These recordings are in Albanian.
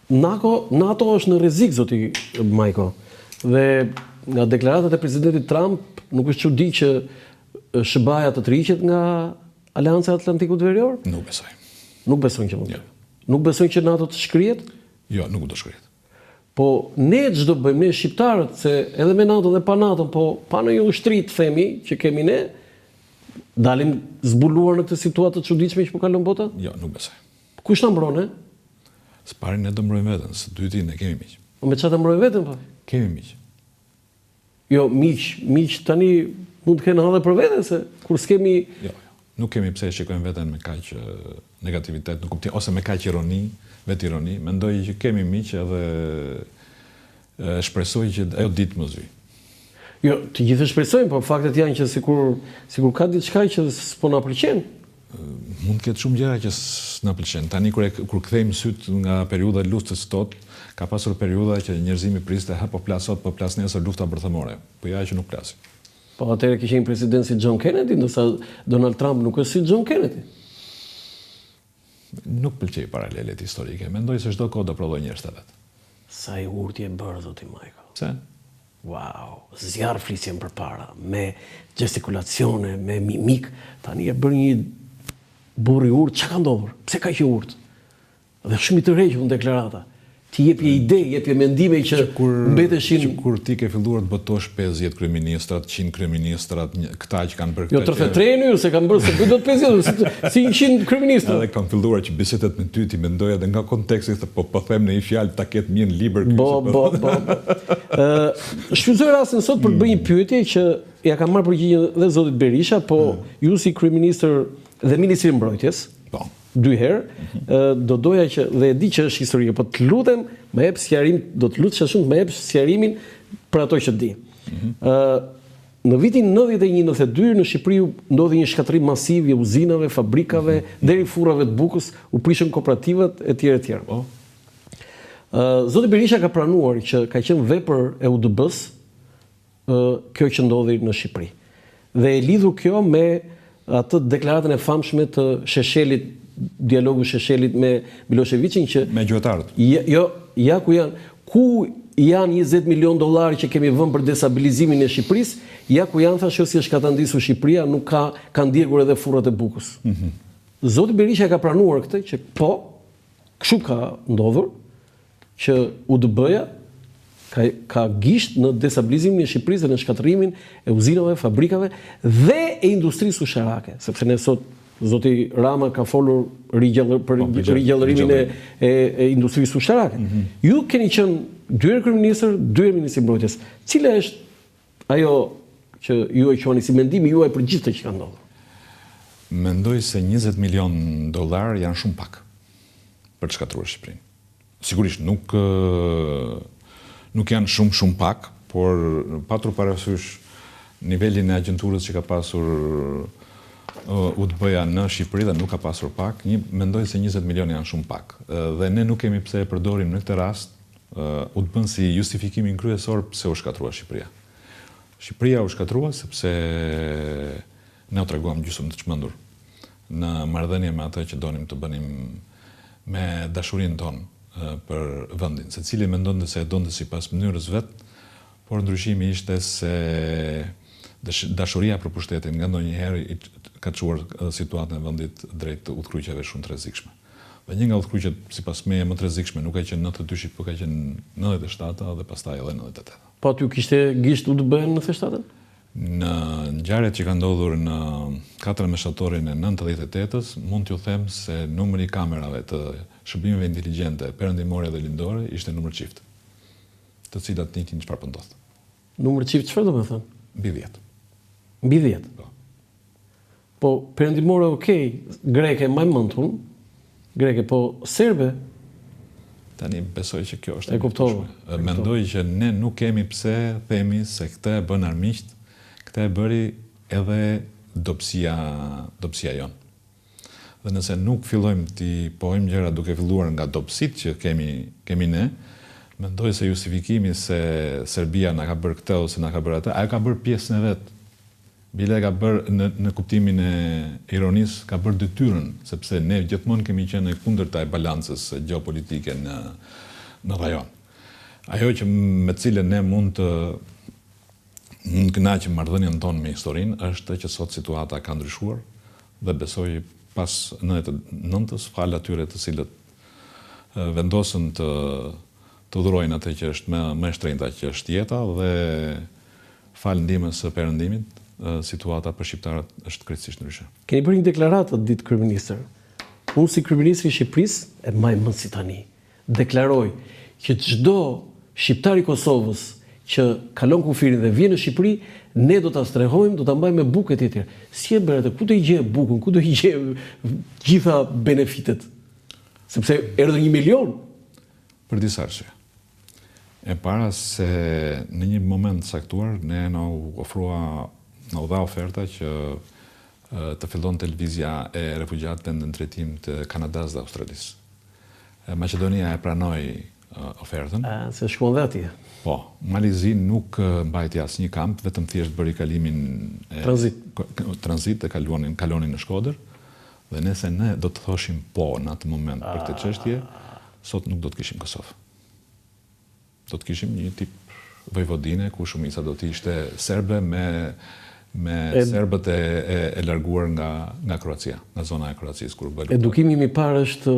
NATO është në rrezik, zoti Majko. Dhe nga deklaratat e presidentit Trump nuk është çudi që SBA-ja të tërhiqet nga Aleanca e Atlantikut Verior? Nuk besoj. Nuk besojnë që mund të. Nuk besojnë që NATO të shkrihet? Jo, nuk do shkrihet. Po ne ç'do bëjmë ne shqiptarët, se edhe me NATO dhe pa NATO, po pa në një ushtri të themi që kemi ne, dalim zbuluar në këtë situatë të çuditshme që po kalon bota? Jo, nuk besoj. Kush na mbron, e? Së pari ne do mbrojmë veten, së dyti ne kemi miq. Po me çfarë të mbrojmë veten po? Kemi miq. Jo, miq tani mund të kenë edhe për veten se kur s'kemi Jo. Nuk kemi pse shikojmë veten me kaq negativitet, nuk kuptoj, ose me kaq ironi, vetë ironi. Mendoj që kemi miq edhe shpresoj që ajo ditë mos vi. Jo, të gjithë shpresojmë, por faktet janë që sikur ka diçka që s'po na pëlqen. Mund të ketë shumë gjëra që s'na pëlqen. Tani kur kthejmë syt nga periudha e luftës sot, ka pasur periudha që njerëzimi priste, po plas sot, po plas nesër lufta bërthëmore. Po ja që nuk plasim. Po atëherë kishte një president si John Kennedy, ndërsa Donald Trump nuk është si John Kennedy. Nuk pëlqej paralelet historike. Mendoj se çdo kohë do prodhoj njerëz të vet. Sa i urtë e bërë, zoti Majko. Pse? Wow, zjarr flisjen përpara, me gestikulacione, me mimik, tani e bërë një burr i urtë, çka ka ndodhur? Pse ka që urtë? Dhe shumë i tërhequr në deklarata. Ti jepje ide, jepje mendime që mbeteshin... Kur ti ke filluar të botosh 50 kryeministrat, 100 kryeministrat, këta që kanë bërë... Jo, 33 ju se kanë bërë, se bëjdo të 50, si 100 kryeministrat. Edhe kanë filluar që bisedet me ty ti mendoj edhe nga konteksti, po them në një fjalë ta ketë mirë në libër. Shfrytëzoj rastin sot për të bërë një pyetje që ja ka marrë përgjigjen dhe zotit Berisha, po ju si kryeministër dhe ministri i mbrojtjes, dy herë, do doja që, dhe e di që është historie, po të lutem, më jep sqarim, do të lutesh shumë të më jep sqarimin për ato që di. Në vitin 91-92 në Shqipëri ndodhi një shkatërrim masiv i uzinave, fabrikave, deri furrave të bukës, u prishën kooperativat etj. Zoti Berisha ka pranuar që ka qenë vepër e UDB-s kjo që ndodhi në Shqipëri. Dhe e lidhur kjo me atë deklaratën e famshme të Sheshelit, dialogu Sheshelit me Miloševićin që... Me gjuetarët. Jo, ja ku janë 20 milion dollar që kemi vënë për destabilizimin e Shqipërisë, ja ku janë thashë si është ka të ndisur Shqipëria, nuk ka ndjekur edhe furrat e bukës. Zoti Berisha ka pranuar këtë që po, kështu ka ndodhur, që UDB-ja ka gisht në destabilizimin e Shqipërisë dhe në shkatërimin e uzinave, fabrikave dhe e industrisë ushqarake, sepse ne sot zoti Rama ka folur për rigjallërimin e industrisë ushqarake. Ju keni qenë 2 herë kryeministër, 2 herë ministri i mbrojtjes. Cila është ajo që ju e quani si mendimi juaj për gjithë që ka ndodhur? Mendoj se 20 milion dollar janë shumë pak për të shkatruar Shqipërinë. Sigurisht nuk janë shumë pak, por patur parasysh nivelin e agjenturës që ka pasur UDB-ja në Shqipëri dhe nuk ka pasur pak, mendoj se 20 milion janë shumë pak. Dhe ne nuk kemi pse e përdorim në këtë rast UDB-n si justifikimin kryesor pse u shkatrua Shqipëria. Shqipëria u shkatrua sepse ne u treguam gjysmë të çmendur në marrëdhënie me atë që donim të bënim me dashurinë tonë për vendin. Secili mendonte se e donte sipas mënyrës vet, por ndryshimi ishte se dashuria për pushtetin nga ndonjëherë ka çuar situatën e vendit drejt udhkryqjeve shumë të rrezikshme. Dhe një nga udhkryqjet sipas meje më të rrezikshme nuk ka qenë 92, por ka qenë 97 dhe pastaj edhe 98. Po aty kishte gisht UDB në 97? Në ngjarjet që kanë ndodhur në 4 meshatorin e 98-s, mund t'ju them se numri i kamerave të shërbimeve inteligjente perëndimore dhe lindore ishte numër çift, të cilat nitin çfarë po ndodh. Numër çift çfarë do të thënë? Mbi 10. Mbi 10. Po perëndimore okej, greke më mendun, greke, po serbe. Tani besoj që kjo është e kuptova. Mendoj që ne nuk kemi pse themi se këtë e bën armiqt, këtë e bëri edhe dobësia jonë. Dhe nëse nuk fillojmë t'i pohojmë gjëra duke filluar nga dobësitë që kemi ne, mendoj se justifikimi se Serbia na ka bërë këtë ose na ka bërë atë, ajo ka bërë pjesën e vet. Bile ka bërë në kuptimin e ironisë, ka bërë detyrën, sepse ne gjithmonë kemi qenë kundërta e balancës gjeopolitike në rajon. Ajo që me cilën ne mund kënaqim marrëdhënien tonë me historinë është që sot situata ka ndryshuar dhe besoj pas 99-s fal atyre të cilët vendosën të dhurojnë atë që është më e shtrenjta që është jeta dhe fal ndihmës së Perëndimit, situata për shqiptarët është krejtësisht ndryshe. Keni bërë një deklaratë ditë kryeministër. Unë si kryeministri i Shqipërisë e mbaj mend si tani. Deklaroj që çdo shqiptar i Kosovës që kalon kufirin dhe vjen në Shqipëri, ne do ta strehojmë, do ta mbajmë me bukë e tjetër. Si e bëre atë? Ku do i gjej bukën? Ku do i gjej gjitha benefitet? Sepse erdhën 1 milion. Për disa arsye. E para se në një moment saktuar ne na u dha oferta që të fillon televizja e refugjatëve në drejtim të Kanadas dhe Australisë. Maqedonia e pranoi ofertën. Se shkuan dhe atje. Po, Malizi nuk mbajti asnjë kamp, vetëm thjesht bëri kalimin tranzit e kalonin në Shkodër, dhe nëse ne do të thoshim po në atë moment për këtë çështje, sot nuk do të kishim Kosovë. Do të kishim një tip vojvodine ku shumica do të ishte serbe me serbët e larguar nga Kroacia, nga zona e Kroacisë kur bëri. Edukimi im i parë është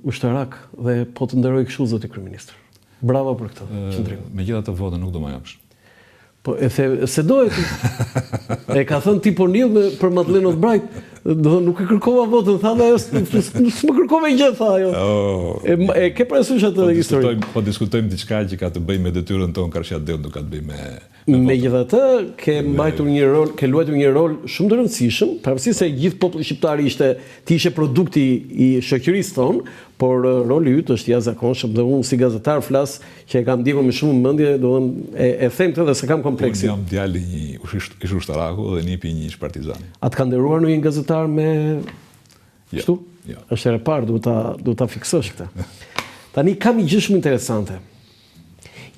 ushtarak dhe po të nderoj kështu zoti kryeministër. Bravo për këtë qëndrim. Megjithatë votën nuk do më japësh. Po se dohet. E ka thënë ti po nill për Madeleine Albright, nuk e kërkova votën, tha ajo, s'më kërkova gjë, tha ajo. E ke parasysh atë histori? Po diskutojmë diçka që ka të bëjë me detyrën tonë, Karshiadeu nuk ka të bëjë me Megjithatë, ke luajtur një rol shumë të rëndësishëm, pavarësisht se gjithë populli shqiptar ti ishe produkti i shoqërisë tonë, por roli yt është i jashtëzakonshëm dhe unë si gazetar flas që e kam ndjekur me shumë mendje, e them këtë dhe se kam kompleksin. Unë jam djali një ish ushtaraku dhe nipi një ish partizani. A të ka nderuar në një gazetar me kështu? Jo. Është e parë, duhet ta fiksosh këtë. Tani kam një gjë shumë interesante.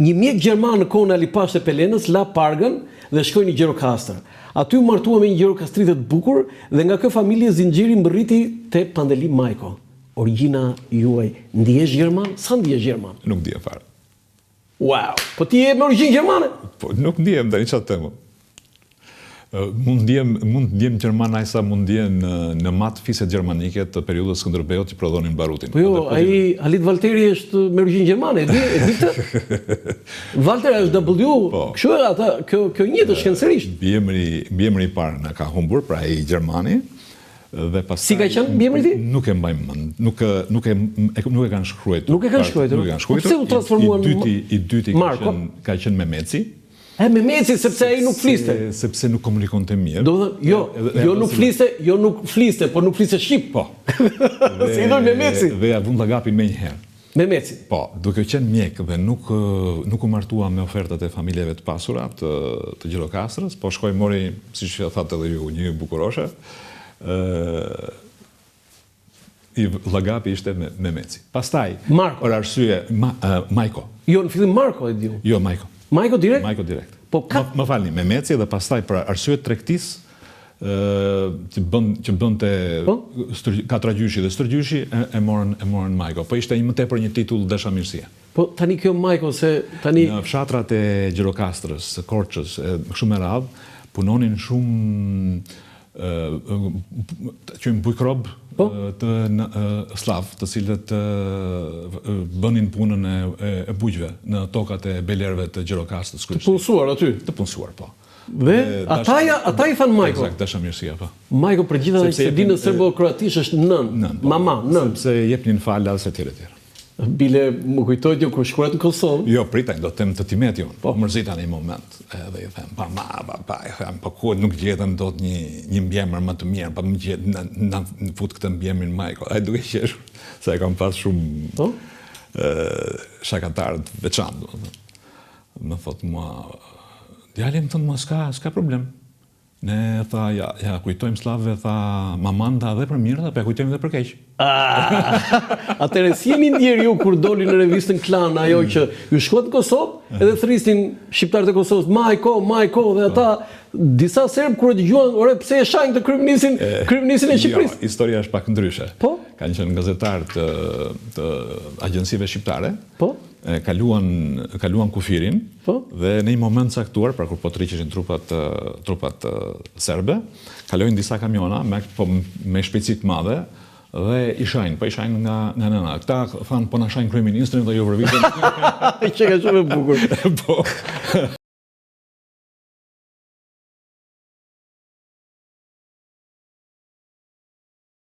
Një mjek gjerman në kohën e Ali Pashtë e Pelenës la Pargën dhe shkoi në Gjirokastër. Aty u martua me një Gjirokastritë të bukur dhe nga kjo familje zinxhiri mbërriti te Pandeli Majko. Origjina juaj ndihesh gjerman? Sa ndihesh gjerman? Nuk ndihem fare. Wow, po ti je me origjinë gjermane? Po nuk ndihem tani çfarë them. Mund ndihem gjerman ai sa mund ndihen në mat fiset gjermanike të periudhës Skënderbeut që prodhonin barutin. Po jo, ai Halit Valteri është me origjinë gjermane, e di këtë? Valter është W, kështu ata, kjo njëjtë shkencërisht. Mbiemri i parë na ka humbur, pra ai gjermani. Dhe pastaj si ka qenë mbiemri ti? Nuk e mbaj mend. Nuk e kanë shkruar. Nuk e kanë shkruar. Pse u transformuan? I dyti ka qenë Memeci. Memeci sepse ai nuk fliste. Sepse nuk komunikonte mirë. Do të jo nuk fliste, por nuk fliste shqip. Po. Si do Memeci? Dhe ja vund gapin më një herë. Memeci. Po, duke qenë mjek dhe nuk u martua me ofertat e familjeve të pasura të Gjirokastrës, po shkoi mori, siç thatë edhe ju, një bukuroshe. I llagapi ishte Memeci. Pastaj, për arsye Majko. Jo, në fillim Marko e diu. Jo, Majko. Majko direkt? Majko direkt. Po më falni, Memeci dhe pastaj për arsye tregtisë që bënte Katragjyshi dhe Stërgjyshi e morën Majko. Po ishte më tepër një titull dashamirësie. Po tani kjo Majko se tani në fshatrat e Gjirokastrës, Korçës, shumë e radhë, punonin shumë që në bujkrob të slav, të cilët bënin punën e bujqve në tokat e belerëve të Gjirokastrës. Të punësuar aty? Të punësuar, po. Dhe ata i thanë Majko? Eksakt, dashamirësia, po. Majko për gjitha që se di në serbo-kroatisht është nën, mama, nën. Sepse jepnin falas e tjere. Bile më kujtojt jo kur shkuat në Kosovë. Jo, pritaj, do të tem të timet jo. Po mërzita një moment. Edhe i them, i them, po ku nuk gjetëm do të një mbjemër më të mirë, pa më gjetë në fut këtë mbjemërin Majko. Ai duke qeshur, se e kam pas shumë shakatarët veçantë. Më thot mua, djali më thënë mua, s'ka problem. Ne tha, ja kujtojmë slavëve, tha, maman tha dhe për mirë, tha, ja kujtojmë dhe për keq. Atëre, si jeni ndjerë ju kur doli në revistën Klan, ajo që ju shkuat në Kosovë, edhe thristin shqiptarët e Kosovës, Majko, dhe ata, disa serbë kur e dëgjuan, ore, pse e shajnë të kryeministin e Shqipërisë? Jo, historia është pak ndryshe. Po? Kanë qenë gazetarë të agjensive shqiptare, po? kaluan kufirin dhe në një moment caktuar, pra kur po tërhiqeshin trupat serbe, kalojnë disa kamiona me shpejtësi të madhe dhe i shajnë nga nëna. Këta thanë po na shajnë kryeministrin dhe ju vërvitin. Që ka shumë e bukur. Po.